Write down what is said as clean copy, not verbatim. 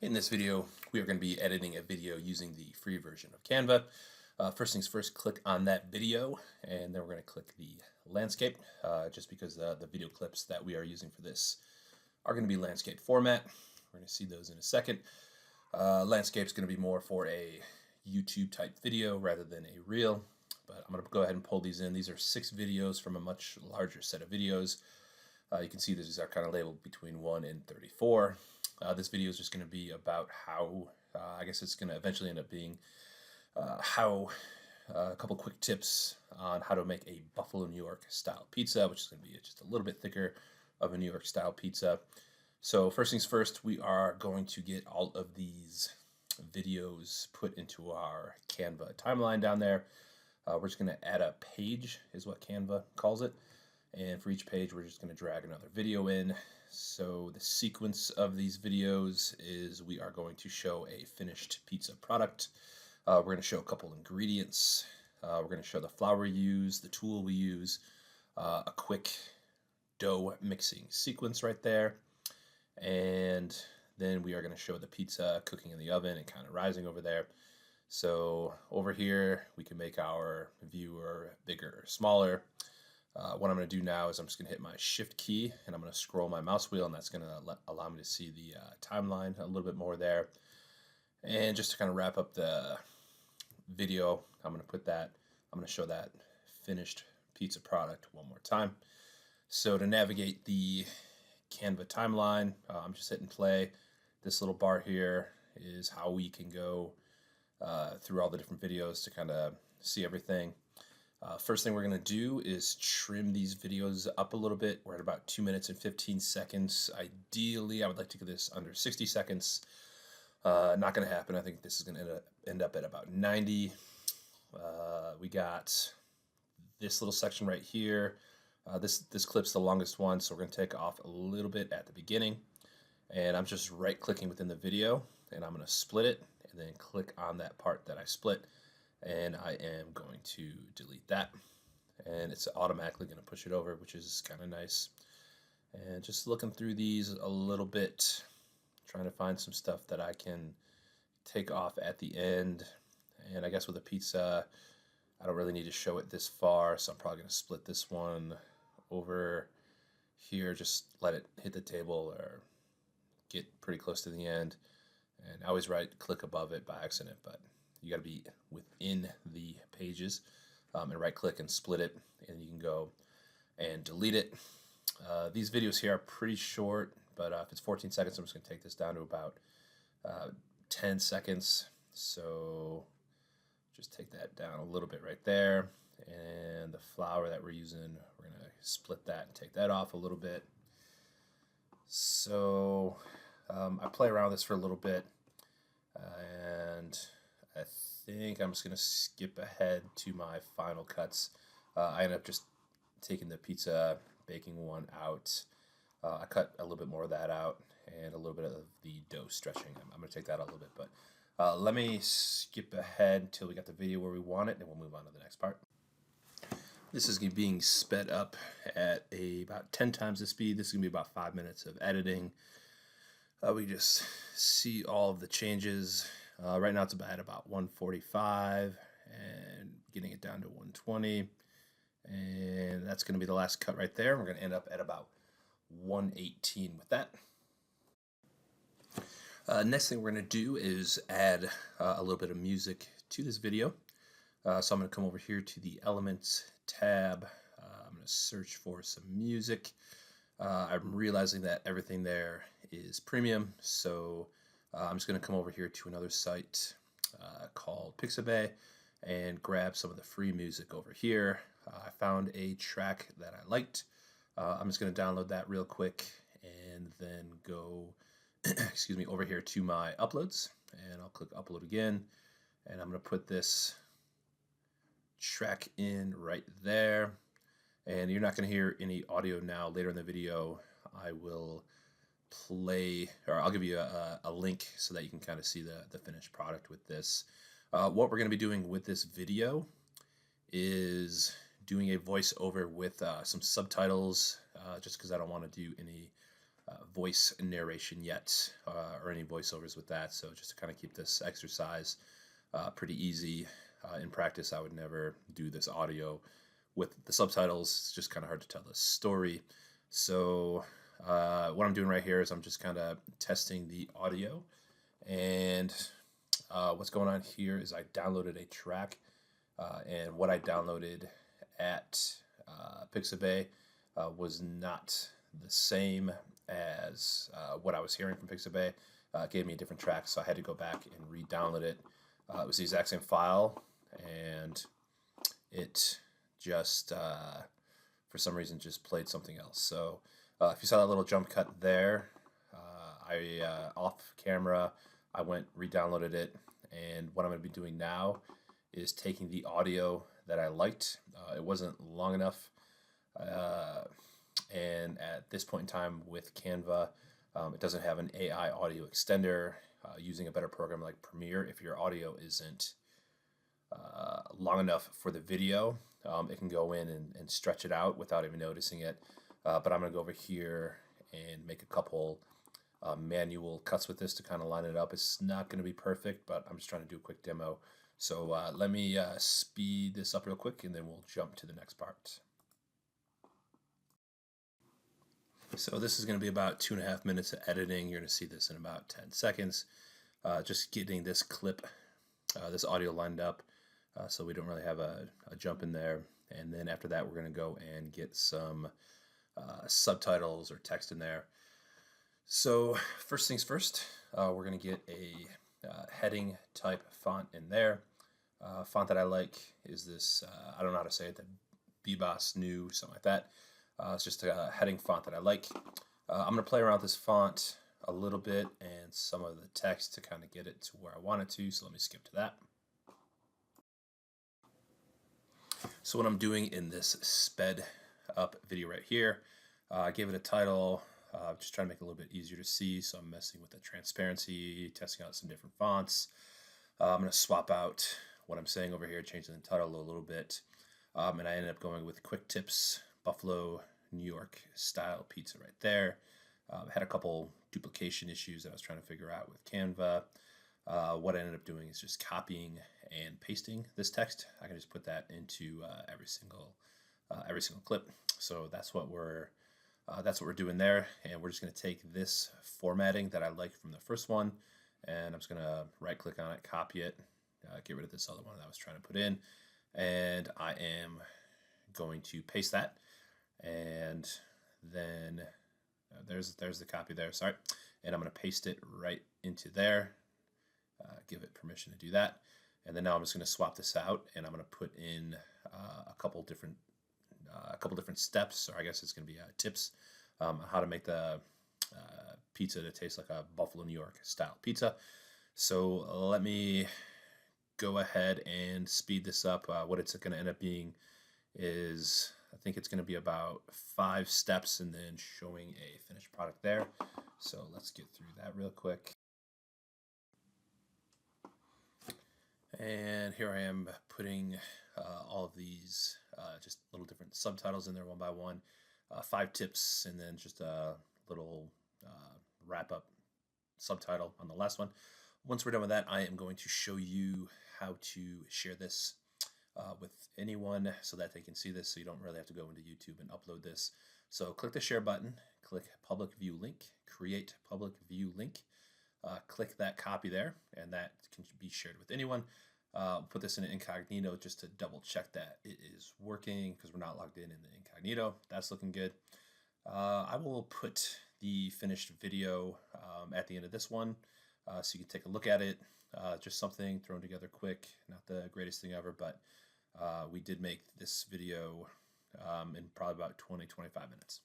In this video, we are going to be editing a video using the free version of Canva. First things first, click on that video, and then we're going to click the landscape, just because the video clips that we are using for this are going to be landscape format. We're going to see those in a second. Landscape is going to be more for a YouTube type video rather than a reel, but I'm going to go ahead and pull these in. These are 6 videos from a much larger set of videos. You can see these are kind of labeled between 1 and 34. This video is just going to be about how, I guess it's going to eventually end up being a couple quick tips on how to make a Buffalo New York style pizza, which is going to be just a little bit thicker of a New York style pizza. So first things first, we are going to get all of these videos put into our Canva timeline down there. We're just going to add a page, is what Canva calls it. And for each page, we're just going to drag another video in. So the sequence of these videos is we are going to show a finished pizza product. We're going to show a couple ingredients. We're going to show the flour we use, the tool we use, a quick dough mixing sequence right there. And then we are going to show the pizza cooking in the oven and kind of rising over there. So over here, we can make our viewer bigger or smaller. What I'm going to do now is I'm just going to hit my shift key and I'm going to scroll my mouse wheel, and that's going to allow me to see the timeline a little bit more there. And just to kind of wrap up the video, I'm going to show that finished pizza product one more time. So to navigate the Canva timeline, I'm just hitting play. This little bar here is how we can go through all the different videos to kind of see everything. First thing we're going to do is trim these videos up a little bit. We're at about 2 minutes and 15 seconds. Ideally, I would like to get this under 60 seconds. Not going to happen. I think this is going to end up at about 90. We got this little section right here. This clip's the longest one, so we're going to take off a little bit at the beginning. And I'm just right-clicking within the video, and I'm going to split it, and then click on that part that I split. And I am going to delete that, and it's automatically going to push it over, which is kind of nice. And just looking through these a little bit, trying to find some stuff that I can take off at the end. And I guess with a pizza, I don't really need to show it this far, so I'm probably going to split this one over here, just let it hit the table or get pretty close to the end. And I always right-click above it by accident, but you got to be within the pages, and right-click and split it, and you can go and delete it. These videos here are pretty short, but if it's 14 seconds, I'm just going to take this down to about 10 seconds. So just take that down a little bit right there. And the flour that we're using, we're going to split that and take that off a little bit. So I play around with this for a little bit, and I think I'm just going to skip ahead to my final cuts. I end up just taking the pizza baking one out. I cut a little bit more of that out and a little bit of the dough stretching. I'm going to take that out a little bit, but let me skip ahead till we got the video where we want it, and we'll move on to the next part. This is being sped up at about 10 times the speed. This is going to be about 5 minutes of editing. We just see all of the changes. Right now it's at about 145 and getting it down to 120. And that's going to be the last cut right there. We're going to end up at about 118 with that. Next thing we're going to do is add a little bit of music to this video. So I'm going to come over here to the Elements tab. I'm going to search for some music. I'm realizing that everything there is premium, so I'm just going to come over here to another site called Pixabay and grab some of the free music over here. I found a track that I liked. I'm just going to download that real quick and then go excuse me, over here to my uploads, and I'll click upload again, and I'm going to put this track in right there. And you're not going to hear any audio now. Later in the video, I will play, or I'll give you a link so that you can kind of see the finished product with this. What we're going to be doing with this video is doing a voiceover with some subtitles, just because I don't want to do any voice narration yet, or any voiceovers with that. So just to kind of keep this exercise pretty easy. In practice, I would never do this audio with the subtitles. It's just kind of hard to tell the story. So what I'm doing right here is I'm just kind of testing the audio. And what's going on here is I downloaded a track. And what I downloaded at Pixabay was not the same as what I was hearing from Pixabay. It gave me a different track, so I had to go back and re-download it. It was the exact same file, and it just, for some reason, just played something else. So if you saw that little jump cut there, off camera, I went, re-downloaded it, and what I'm going to be doing now is taking the audio that I liked. It wasn't long enough, and at this point in time with Canva, it doesn't have an AI audio extender. Using a better program like Premiere, if your audio isn't long enough for the video, it can go in and stretch it out without even noticing it. But I'm going to go over here and make a couple manual cuts with this to kind of line it up. It's not going to be perfect, but I'm just trying to do a quick demo. So let me speed this up real quick, and then we'll jump to the next part. So this is going to be about 2.5 minutes of editing. You're going to see this in about 10 seconds. Just getting this clip, this audio lined up, so we don't really have a jump in there. And then after that, we're going to go and get some subtitles or text in there. So first things first, we're going to get a heading type font in there. Font that I like is this, I don't know how to say it, the Beboss New, something like that. It's just a heading font that I like. I'm going to play around with this font a little bit and some of the text to kind of get it to where I want it to, so let me skip to that. So what I'm doing in this sped up video right here, I gave it a title, just trying to make it a little bit easier to see, so I'm messing with the transparency, testing out some different fonts. I'm going to swap out what I'm saying over here, changing the title a little bit, and I ended up going with Quick Tips Buffalo New York style pizza right there. Had a couple duplication issues that I was trying to figure out with Canva. What I ended up doing is just copying and pasting this text. I can just put that into every single clip. So that's what we're doing there, and we're just going to take this formatting that I liked from the first one, and I'm just going to right click on it, copy it, get rid of this other one that I was trying to put in, and I am going to paste that, and then there's the copy there, sorry, and I'm going to paste it right into there, give it permission to do that, and then now I'm just going to swap this out, and I'm going to put in a couple different steps, or I guess it's going to be tips on how to make the pizza to taste like a Buffalo New York style pizza. So let me go ahead and speed this up. What it's going to end up being is, I think it's going to be about 5 steps and then showing a finished product there. So let's get through that real quick. And here I am putting all of these just little different subtitles in there one by one. 5 tips and then just a little wrap-up subtitle on the last one. Once we're done with that, I am going to show you how to share this with anyone so that they can see this, so you don't really have to go into YouTube and upload this. So click the share button, click public view link, create public view link, click that copy there, and that can be shared with anyone. Put this in an incognito just to double check that it is working, because we're not logged in the incognito. That's looking good. I will put the finished video at the end of this one, so you can take a look at it. Just something thrown together quick, not the greatest thing ever, but we did make this video in probably about 20-25 minutes.